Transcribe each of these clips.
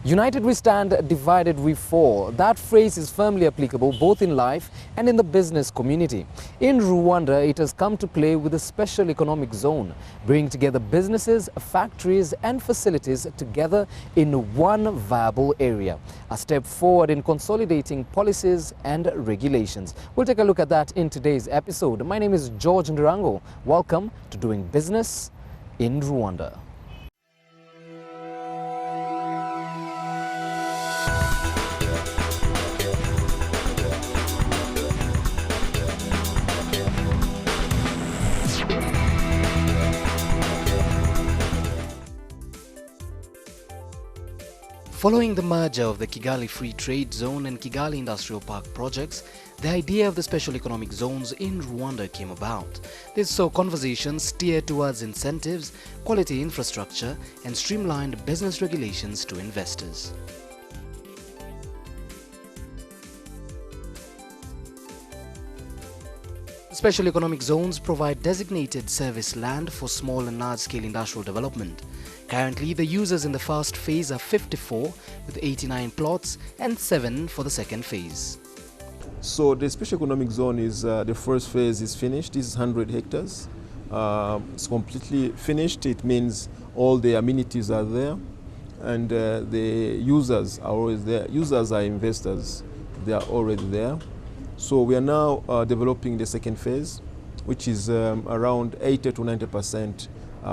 United we stand, divided we fall. That phrase is firmly applicable both in life and in the business community. In Rwanda, it has come to play with a special economic zone, bringing together businesses, factories and facilities together in one viable area. A step forward in consolidating policies and regulations. We'll take a look at that in today's episode. My name is George Ndirango. Welcome to Doing Business in Rwanda. Following the merger of the Kigali Free Trade Zone and Kigali Industrial Park projects, the idea of the special economic zones in Rwanda came about. This saw conversations steered towards incentives, quality infrastructure, and streamlined business regulations to investors. Special economic zones provide designated service land for small and large-scale industrial development. Currently, the users in the first phase are 54, with 89 plots and 7 for the second phase. So the special economic zone is, the first phase is finished. This is 100 hectares. It's completely finished. It means all the amenities are there and the users are always there. Users are investors. They are already there. So we are now developing the second phase, which is around 80 to 90%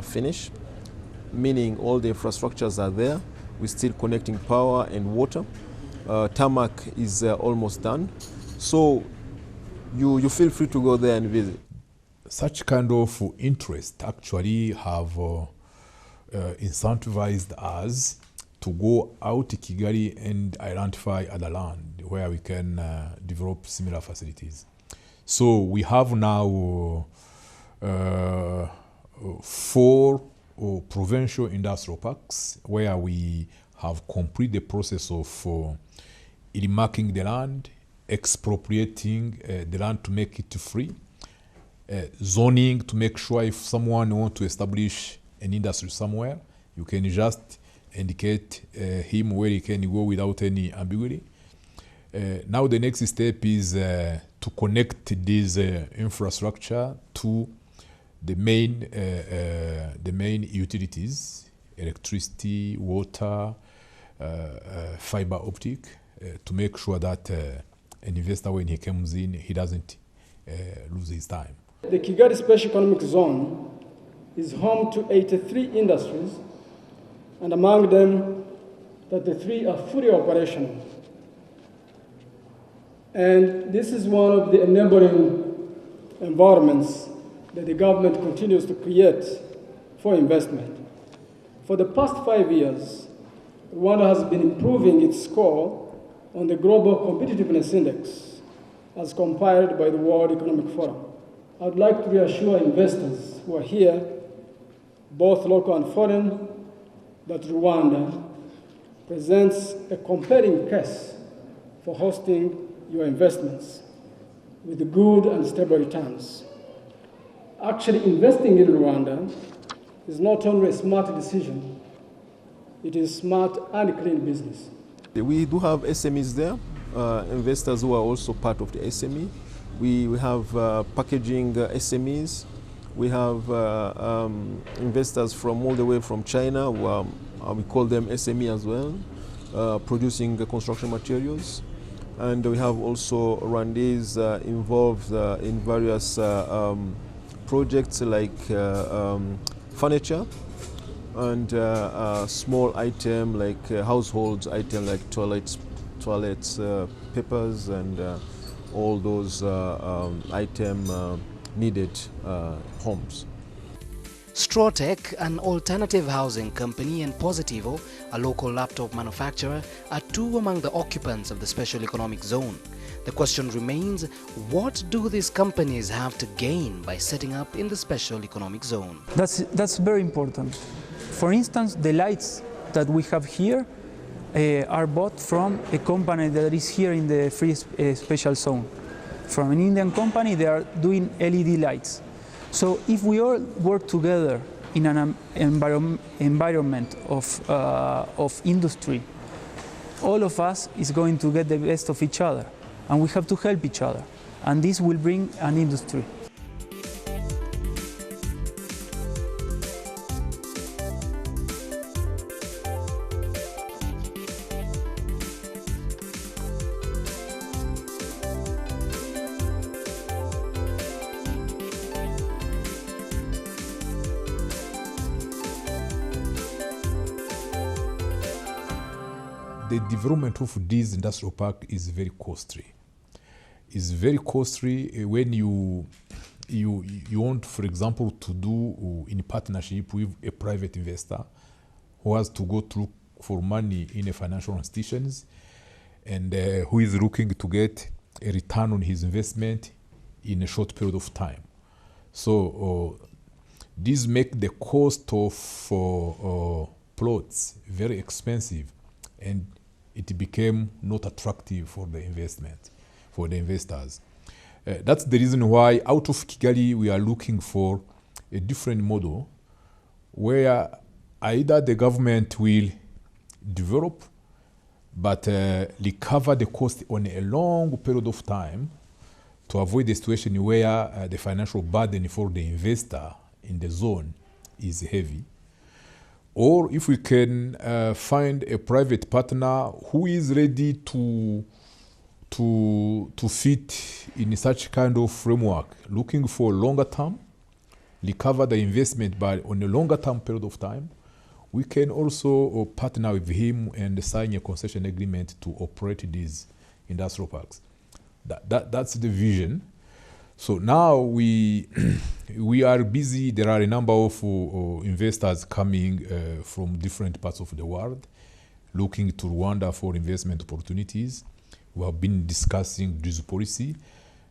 finished, meaning all the infrastructures are there. We're still connecting power and water. Tarmac is almost done. So you feel free to go there and visit. Such kind of interest actually have incentivized us to go out to Kigali and identify other land where we can develop similar facilities. So we have now 4 provincial industrial parks where we have completed the process of earmarking the land, expropriating the land to make it free, zoning to make sure if someone wants to establish an industry somewhere, you can just indicate him where he can go without any ambiguity. Now the next step is to connect this infrastructure to the main utilities, electricity, water, fiber optic, to make sure that an investor, when he comes in, he doesn't lose his time. The Kigali Special Economic Zone is home to 83 industries, and among them, 33 are fully operational. And this is one of the enabling environments that the government continues to create for investment. For the past 5 years, Rwanda has been improving its score on the Global Competitiveness Index as compiled by the World Economic Forum. I would like to reassure investors who are here, both local and foreign, that Rwanda presents a compelling case for hosting your investments with good and stable returns. Actually, investing in Rwanda is not only a smart decision, it is smart and clean business. We do have SMEs there, investors who are also part of the SME. We have packaging SMEs. We have investors from all the way from China, who we call them SME as well, producing construction materials. And we have also Rwandese involved in various projects like furniture and small item like household item like toilets, papers, and all those item needed homes. Strawtech, an alternative housing company, and Positivo, a local laptop manufacturer, are 2 among the occupants of the special economic zone. The question remains, what do these companies have to gain by setting up in the special economic zone? That's very important. For instance, the lights that we have here are bought from a company that is here in the free special zone. From an Indian company, they are doing LED lights. So if we all work together in an environment of industry all of us is going to get the best of each other, and we have to help each other, and this will bring an industry. The development of this industrial park is very costly. It's very costly when you want, for example, to do in partnership with a private investor who has to go to look for money in a financial institutions and who is looking to get a return on his investment in a short period of time. So this make the cost of plots very expensive, and it became not attractive for the investment, for the investors. That's the reason why out of Kigali we are looking for a different model where either the government will develop but recover the cost on a long period of time to avoid the situation where the financial burden for the investor in the zone is heavy. Or if we can find a private partner who is ready to fit in such kind of framework, looking for longer term, recover the investment but on a longer term period of time, we can also partner with him and sign a concession agreement to operate these industrial parks. That's the vision. So now we are busy. There are a number of investors coming from different parts of the world, looking to Rwanda for investment opportunities. We have been discussing this policy,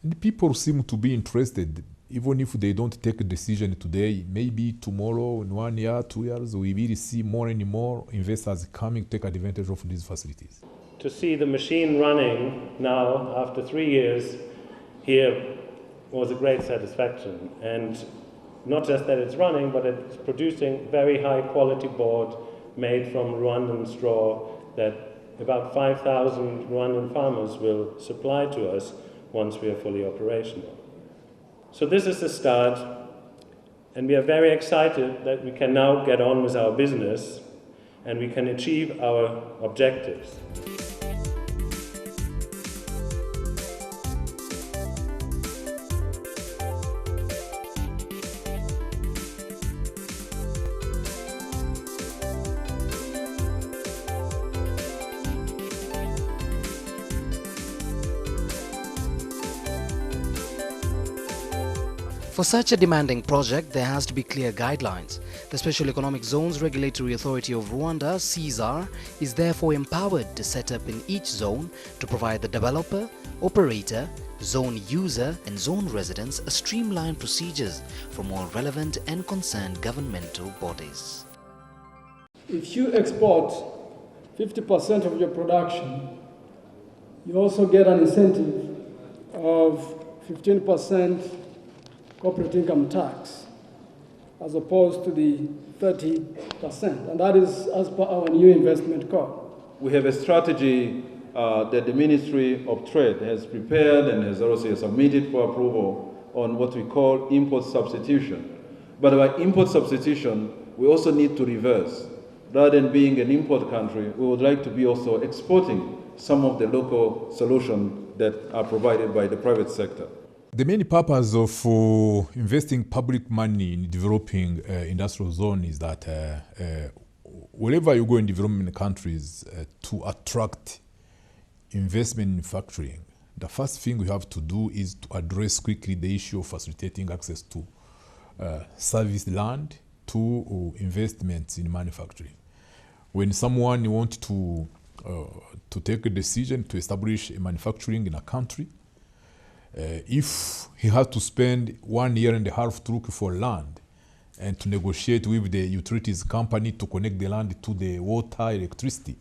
and people seem to be interested. Even if they don't take a decision today, maybe tomorrow, in 1 year, 2 years, we will see more and more investors coming to take advantage of these facilities. To see the machine running now, after 3 years, here was a great satisfaction. And not just that it's running, but it's producing very high quality board made from Rwandan straw that about 5,000 Rwandan farmers will supply to us once we are fully operational. So this is the start, and we are very excited that we can now get on with our business and we can achieve our objectives. For such a demanding project, there has to be clear guidelines. The Special Economic Zones Regulatory Authority of Rwanda, SEZs, is therefore empowered to set up in each zone to provide the developer, operator, zone user and zone residents a streamlined procedures from all relevant and concerned governmental bodies. If you export 50% of your production, you also get an incentive of 15% corporate income tax, as opposed to the 30%, and that is as per our new investment code. We have a strategy that the Ministry of Trade has prepared and has also submitted for approval on what we call import substitution. But by import substitution, we also need to reverse. Rather than being an import country, we would like to be also exporting some of the local solutions that are provided by the private sector. The main purpose of investing public money in developing industrial zone is that wherever you go in development countries to attract investment in manufacturing, the first thing we have to do is to address quickly the issue of facilitating access to service land to investments in manufacturing. When someone wants to take a decision to establish a manufacturing in a country, if he has to spend 1.5 years to look for land and to negotiate with the utilities company to connect the land to the water, electricity,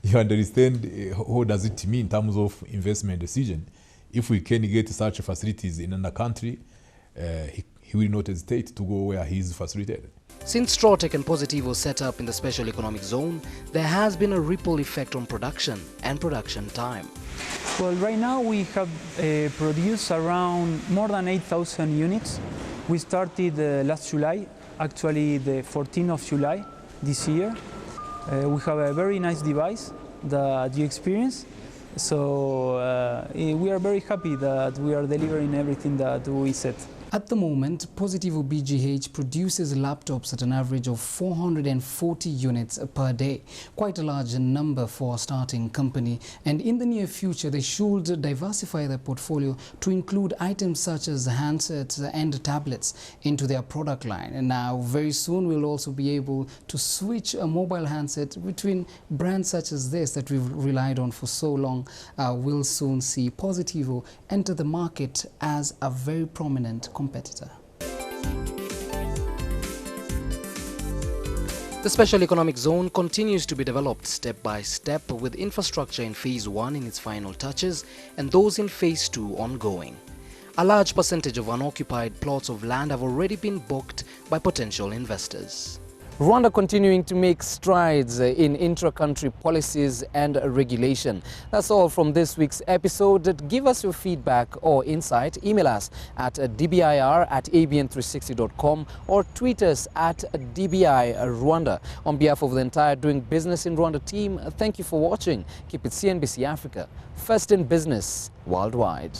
you understand how does it mean in terms of investment decision. If we can get such facilities in another country, he will not hesitate to go where he is facilitated. Since Strawtech and Positivo set up in the Special Economic Zone, there has been a ripple effect on production and production time. Well, right now we have produced around more than 8,000 units. We started last July, actually the 14th of July this year. We have a very nice device that you experience. So we are very happy that we are delivering everything that we set. At the moment, Positivo BGH produces laptops at an average of 440 units per day. Quite a large number for a starting company. And in the near future, they should diversify their portfolio to include items such as handsets and tablets into their product line. And now, very soon, we'll also be able to switch a mobile handset between brands such as this that we've relied on for so long. We'll soon see Positivo enter the market as a very prominent competitor. The Special Economic Zone continues to be developed step by step, with infrastructure in Phase 1 in its final touches and those in Phase 2 ongoing. A large percentage of unoccupied plots of land have already been booked by potential investors. Rwanda continuing to make strides in intra-country policies and regulation. That's all from this week's episode. Give us your feedback or insight. Email us at dbir@abn360.com or tweet us at dbirwanda. On behalf of the entire Doing Business in Rwanda team, thank you for watching. Keep it CNBC Africa, first in business worldwide.